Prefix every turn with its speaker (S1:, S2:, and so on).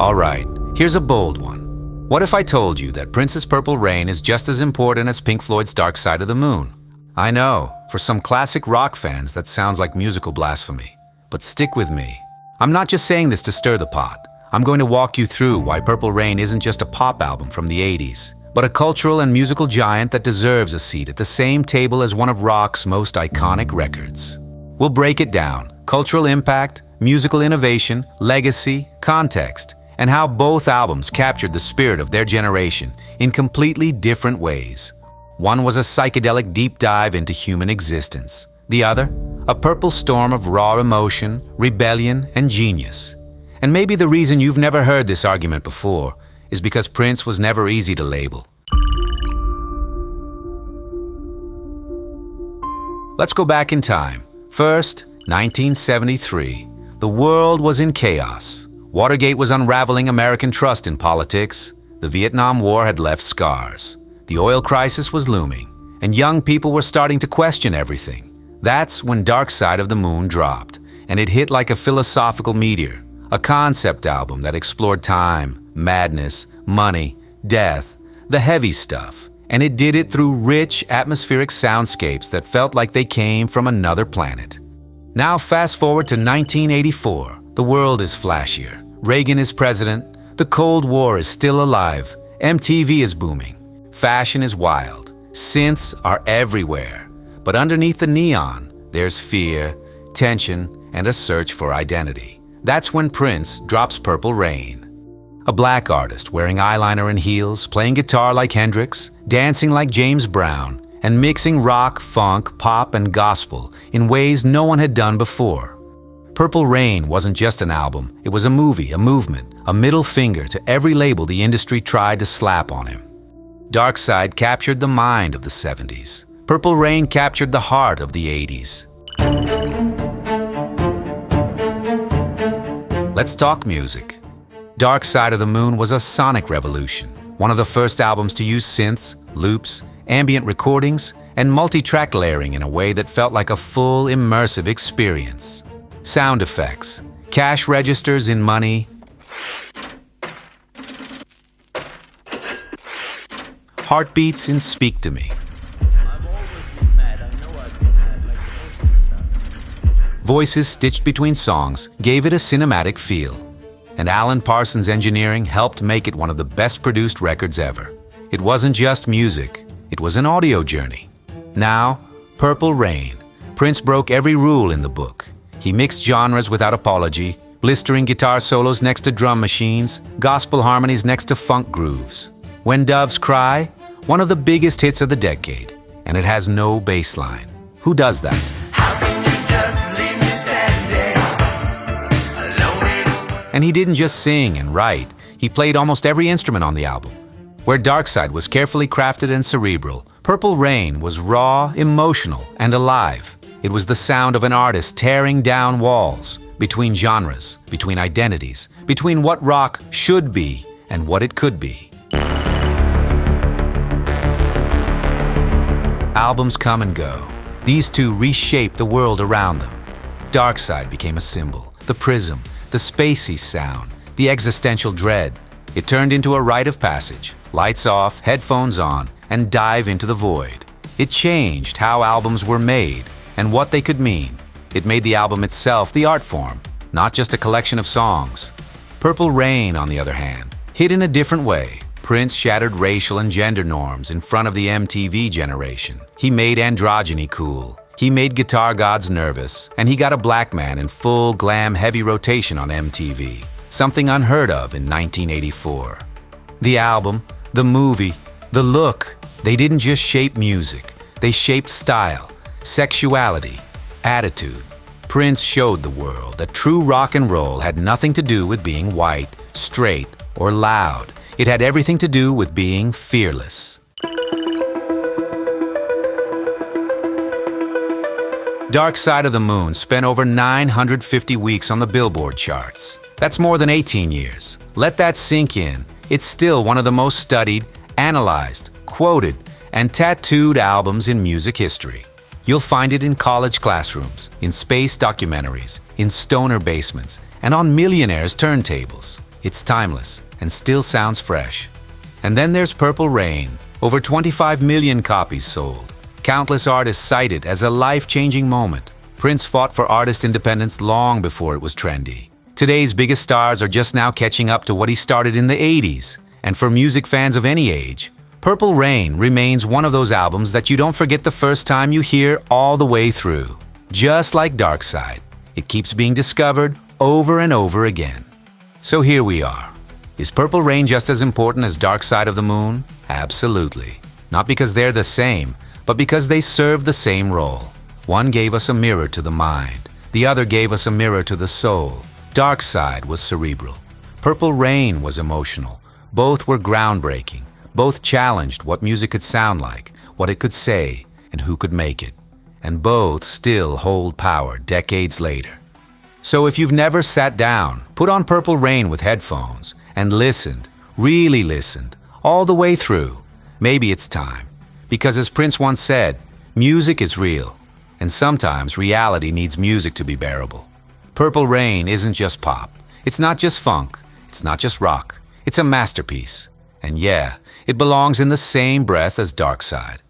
S1: All right, here's a bold one. What if I told you that Prince's Purple Rain is just as important as Pink Floyd's Dark Side of the Moon? I know, for some classic rock fans that sounds like musical blasphemy. But stick with me. I'm not just saying this to stir the pot. I'm going to walk you through why Purple Rain isn't just a pop album from the 80s, but a cultural and musical giant that deserves a seat at the same table as one of rock's most iconic records. We'll break it down: cultural impact, musical innovation, legacy, context, and how both albums captured the spirit of their generation in completely different ways. One was a psychedelic deep dive into human existence. The other, a purple storm of raw emotion, rebellion, and genius. And maybe the reason you've never heard this argument before is because Prince was never easy to label. Let's go back in time. First, 1973. The world was in chaos. Watergate was unraveling American trust in politics. The Vietnam War had left scars. The oil crisis was looming, and young people were starting to question everything. That's when Dark Side of the Moon dropped, and it hit like a philosophical meteor, a concept album that explored time, madness, money, death, the heavy stuff. And it did it through rich, atmospheric soundscapes that felt like they came from another planet. Now fast forward to 1984. The world is flashier. Reagan is president. The Cold War is still alive. MTV is booming. Fashion is wild. Synths are everywhere. But underneath the neon, there's fear, tension, and a search for identity. That's when Prince drops Purple Rain. A black artist wearing eyeliner and heels, playing guitar like Hendrix, dancing like James Brown, and mixing rock, funk, pop, and gospel in ways no one had done before. Purple Rain wasn't just an album, it was a movie, a movement, a middle finger to every label the industry tried to slap on him. Dark Side captured the mind of the 70s. Purple Rain captured the heart of the 80s. Let's talk music. Dark Side of the Moon was a sonic revolution, one of the first albums to use synths, loops, ambient recordings, and multi-track layering in a way that felt like a full, immersive experience. Sound effects, cash registers in money, heartbeats in Speak to Me. Voices stitched between songs gave it a cinematic feel, and Alan Parsons' engineering helped make it one of the best produced records ever. It wasn't just music, it was an audio journey. Now, Purple Rain. Prince broke every rule in the book. He mixed genres without apology, blistering guitar solos next to drum machines, gospel harmonies next to funk grooves. When Doves Cry, one of the biggest hits of the decade, and it has no bass line. Who does that? And he didn't just sing and write, he played almost every instrument on the album. Where Dark Side was carefully crafted and cerebral, Purple Rain was raw, emotional, and alive. It was the sound of an artist tearing down walls, between genres, between identities, between what rock should be and what it could be. Albums come and go. These two reshaped the world around them. Dark Side became a symbol, the prism, the spacey sound, the existential dread. It turned into a rite of passage. Lights off, headphones on, and dive into the void. It changed how albums were made and what they could mean. It made the album itself the art form, not just a collection of songs. Purple Rain, on the other hand, hit in a different way. Prince shattered racial and gender norms in front of the MTV generation. He made androgyny cool. He made guitar gods nervous, and he got a black man in full glam heavy rotation on MTV, something unheard of in 1984. The album, the movie, the look, they didn't just shape music, they shaped style, sexuality, attitude. Prince showed the world that true rock and roll had nothing to do with being white, straight, or loud. It had everything to do with being fearless. Dark Side of the Moon spent over 950 weeks on the Billboard charts. That's more than 18 years. Let that sink in. It's still one of the most studied, analyzed, quoted, and tattooed albums in music history. You'll find it in college classrooms, in space documentaries, in stoner basements, and on millionaires' turntables. It's timeless and still sounds fresh. And then there's Purple Rain, over 25 million copies sold. Countless artists cite it as a life-changing moment. Prince fought for artist independence long before it was trendy. Today's biggest stars are just now catching up to what he started in the 80s. And for music fans of any age, Purple Rain remains one of those albums that you don't forget the first time you hear all the way through. Just like Dark Side, it keeps being discovered over and over again. So here we are. Is Purple Rain just as important as Dark Side of the Moon? Absolutely. Not because they're the same, but because they serve the same role. One gave us a mirror to the mind. The other gave us a mirror to the soul. Dark Side was cerebral. Purple Rain was emotional. Both were groundbreaking. Both challenged what music could sound like, what it could say, and who could make it. And both still hold power decades later. So if you've never sat down, put on Purple Rain with headphones, and listened, really listened, all the way through, maybe it's time. Because as Prince once said, music is real, and sometimes reality needs music to be bearable. Purple Rain isn't just pop. It's not just funk. It's not just rock. It's a masterpiece. And yeah, it belongs in the same breath as Dark Side.